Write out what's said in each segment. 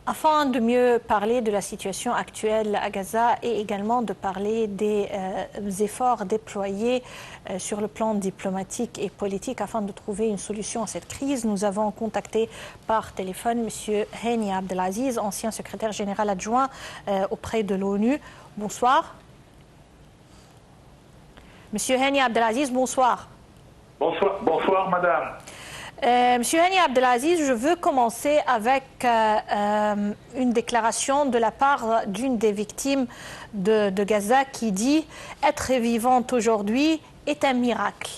Afin de mieux parler de la situation actuelle à Gaza et également de parler des efforts déployés sur le plan diplomatique et politique afin de trouver une solution à cette crise, nous avons contacté par téléphone M. Hani Abdelaziz, ancien secrétaire général adjoint auprès de l'ONU. Bonsoir. Monsieur Hani Abdelaziz, bonsoir. Bonsoir madame. Monsieur Hani Abdelaziz, je veux commencer avec une déclaration de la part d'une des victimes de Gaza qui dit « Être vivante aujourd'hui est un miracle ».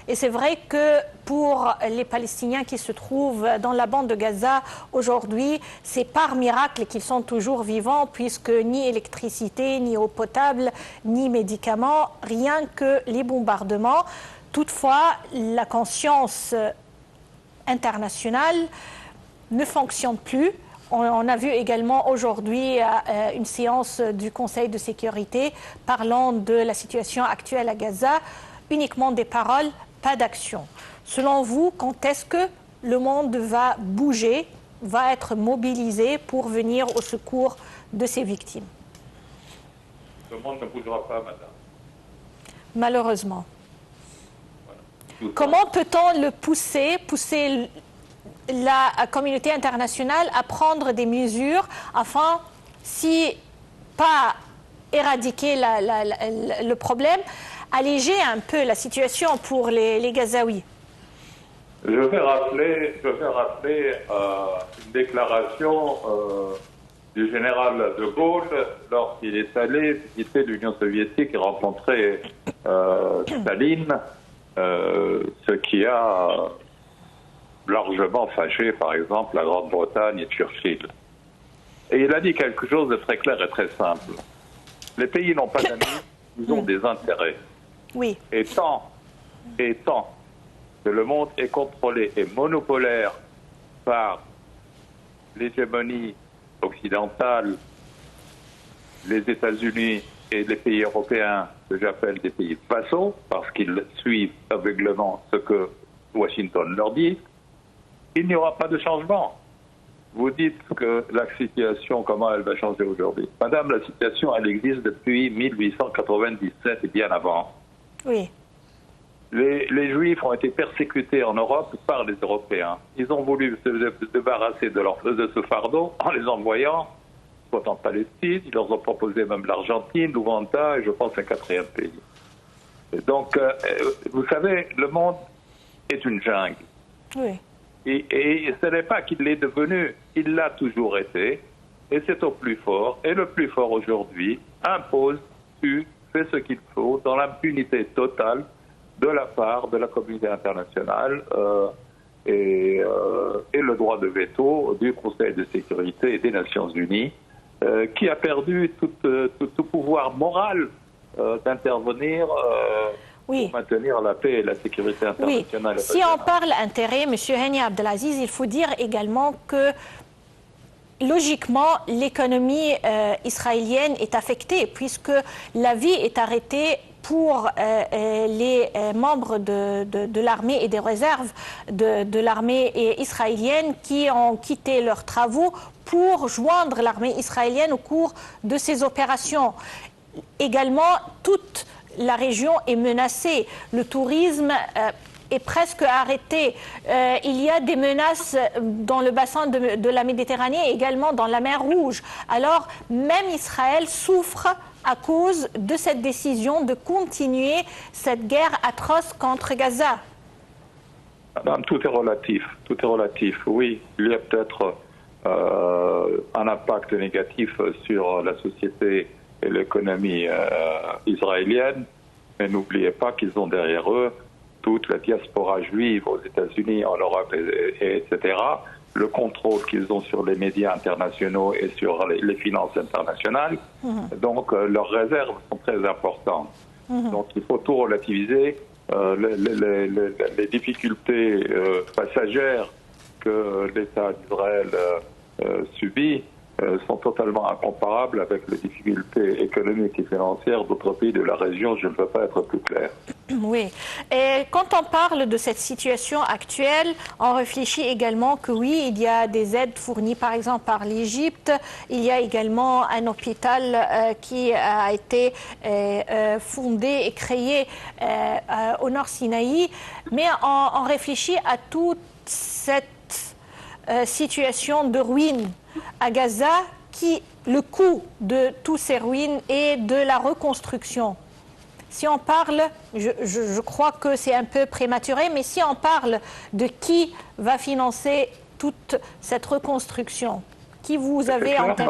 Et c'est vrai que pour les Palestiniens qui se trouvent dans la bande de Gaza aujourd'hui, c'est par miracle qu'ils sont toujours vivants puisque ni électricité, ni eau potable, ni médicaments, rien que les bombardements. Toutefois, la conscience internationale ne fonctionne plus. On a vu également aujourd'hui une séance du Conseil de sécurité parlant de la situation actuelle à Gaza, uniquement des paroles, pas d'action. Selon vous, quand est-ce que le monde va bouger, va être mobilisé pour venir au secours de ces victimes? Le monde ne bougera pas, madame. Malheureusement. Voilà. Comment peut-on le pousser la communauté internationale à prendre des mesures afin, si pas éradiquer le problème, alléger un peu la situation pour les Gazaouis? Je vais rappeler une déclaration du général de Gaulle lorsqu'il est allé visiter l'Union soviétique et rencontrer Staline, ce qui a largement fâché, par exemple, la Grande-Bretagne et Churchill. Et il a dit quelque chose de très clair et très simple. Les pays n'ont pas d'amis, ils ont des intérêts. Oui. Et tant que le monde est contrôlé et monopolaire par l'hégémonie occidentale, les États-Unis et les pays européens, que j'appelle des pays vassaux, parce qu'ils suivent aveuglément ce que Washington leur dit, il n'y aura pas de changement. Vous dites que la situation, comment elle va changer aujourd'hui? Madame, la situation, elle existe depuis 1897 et bien avant. Oui. Les Juifs ont été persécutés en Europe par les Européens. Ils ont voulu se débarrasser de ce fardeau en les envoyant soit en Palestine, ils leur ont proposé même l'Argentine, l'Ouganda et je pense un quatrième pays. Et donc, vous savez, le monde est une jungle. Oui. Et ce n'est pas qu'il l'est devenu, il l'a toujours été, et c'est au plus fort. Et le plus fort aujourd'hui impose, fait ce qu'il faut dans l'impunité totale de la part de la communauté internationale et le droit de veto du Conseil de sécurité et des Nations Unies, qui a perdu tout pouvoir moral d'intervenir pour maintenir la paix et la sécurité internationale. Oui. Si on parle intérêt, M. Hani Abdelaziz, il faut dire également que logiquement, l'économie israélienne est affectée puisque la vie est arrêtée pour les membres de l'armée et des réserves de l'armée israélienne qui ont quitté leurs travaux pour joindre l'armée israélienne au cours de ces opérations. Également, toute la région est menacée. Le tourisme est presque arrêté. Il y a des menaces dans le bassin de la Méditerranée et également dans la mer Rouge. Alors, même Israël souffre à cause de cette décision de continuer cette guerre atroce contre Gaza. Madame, tout est relatif. Tout est relatif. Oui, il y a peut-être un impact négatif sur la société et l'économie israélienne, mais n'oubliez pas qu'ils ont derrière eux toute la diaspora juive aux États-Unis, en Europe, etc., le contrôle qu'ils ont sur les médias internationaux et sur les finances internationales. Donc, leurs réserves sont très importantes. Donc, il faut tout relativiser. Les difficultés passagères que l'État d'Israël subit sont totalement incomparables avec les difficultés économiques et financières d'autres pays de la région. Je ne peux pas être plus clair. Oui. Et quand on parle de cette situation actuelle, on réfléchit également que oui, il y a des aides fournies par exemple par l'Égypte. Il y a également un hôpital qui a été fondé et créé au Nord Sinaï. Mais on réfléchit à toute cette situation de ruines à Gaza, le coût de toutes ces ruines et de la reconstruction. Si on parle, je crois que c'est un peu prématuré, mais si on parle de qui va financer toute cette reconstruction, qui vous avez en tête?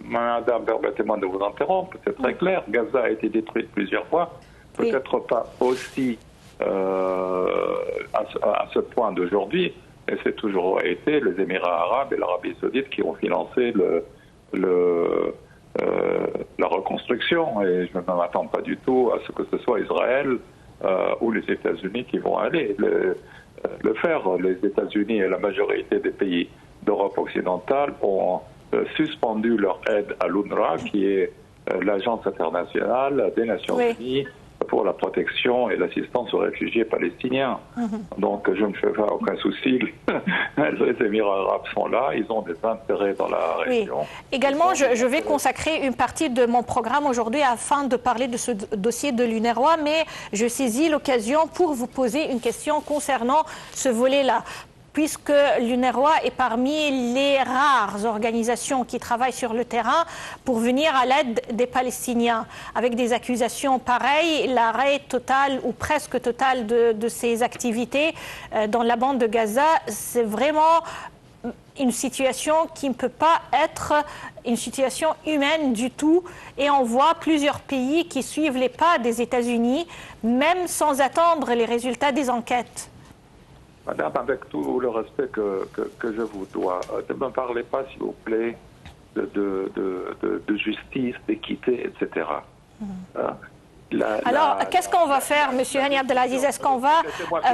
Madame, permettez-moi de vous interrompre, c'est très clair. Gaza a été détruite plusieurs fois, peut-être pas aussi à ce point d'aujourd'hui, mais c'est toujours été les Émirats arabes et l'Arabie saoudite qui ont financé la reconstruction, et je ne m'attends pas du tout à ce que ce soit Israël ou les États-Unis qui vont aller le faire. Les États-Unis et la majorité des pays d'Europe occidentale ont suspendu leur aide à l'UNRWA, qui est l'agence internationale des Nations Unies pour la protection et l'assistance aux réfugiés palestiniens. Donc je ne me fais pas aucun souci. Les Émirats arabes sont là, ils ont des intérêts dans la région. Également, je vais consacrer une partie de mon programme aujourd'hui afin de parler de ce dossier de l'UNRWA, mais je saisis l'occasion pour vous poser une question concernant ce volet-là. Puisque l'UNRWA est parmi les rares organisations qui travaillent sur le terrain pour venir à l'aide des Palestiniens. Avec des accusations pareilles, l'arrêt total ou presque total de ces activités dans la bande de Gaza, c'est vraiment une situation qui ne peut pas être une situation humaine du tout. Et on voit plusieurs pays qui suivent les pas des États-Unis, même sans attendre les résultats des enquêtes. Madame, avec tout le respect que je vous dois, ne me parlez pas, s'il vous plaît, de justice, d'équité, etc. Alors, qu'est-ce qu'on va faire, M. Hani Abdelaziz? Est-ce qu'on va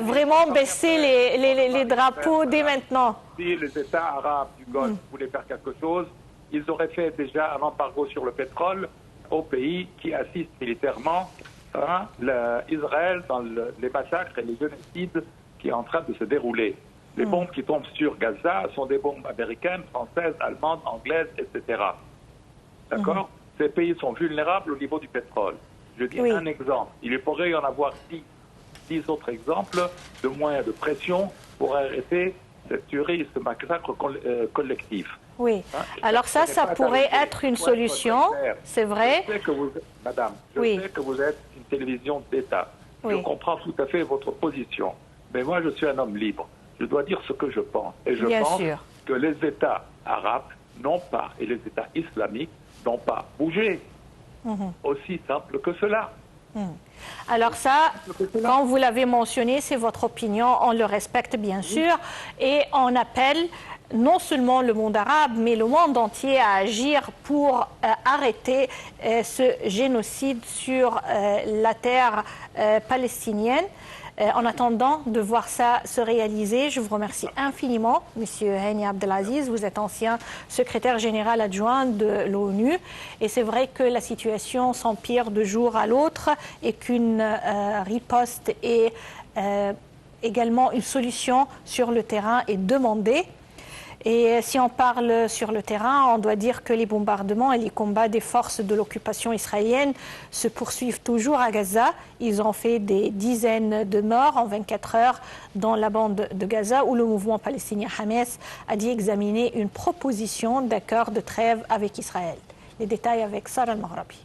vraiment baisser les drapeaux dès maintenant? Si les États arabes du Golfe voulaient faire quelque chose, ils auraient fait déjà un embargo sur le pétrole aux pays qui assistent militairement Israël dans les massacres et les génocides qui est en train de se dérouler. Les bombes qui tombent sur Gaza sont des bombes américaines, françaises, allemandes, anglaises, etc. D'accord? Ces pays sont vulnérables au niveau du pétrole. Je dis un exemple. Il pourrait y en avoir 10 autres exemples de moyens de pression pour arrêter cette tuerie, ce massacre collectif. Oui. Alors ça pourrait être une solution, c'est vrai. Je sais que vous, madame, je sais que vous êtes une télévision d'État. Je comprends tout à fait votre position. Mais moi, je suis un homme libre. Je dois dire ce que je pense. Et je pense que les États arabes n'ont pas, et les États islamiques n'ont pas bougé. Aussi simple que cela. Alors ça, quand vous l'avez mentionné, c'est votre opinion, on le respecte bien sûr. Et on appelle non seulement le monde arabe, mais le monde entier à agir pour arrêter ce génocide sur la terre palestinienne. En attendant de voir ça se réaliser, je vous remercie infiniment, Monsieur Hani Abdelaziz. Vous êtes ancien secrétaire général adjoint de l'ONU. Et c'est vrai que la situation s'empire de jour à l'autre et qu'une riposte et également une solution sur le terrain est demandée. Et si on parle sur le terrain, on doit dire que les bombardements et les combats des forces de l'occupation israélienne se poursuivent toujours à Gaza. Ils ont fait des dizaines de morts en 24 heures dans la bande de Gaza, où le mouvement palestinien Hamas a dit examiner une proposition d'accord de trêve avec Israël. Les détails avec Sarah Al-Maghrabi.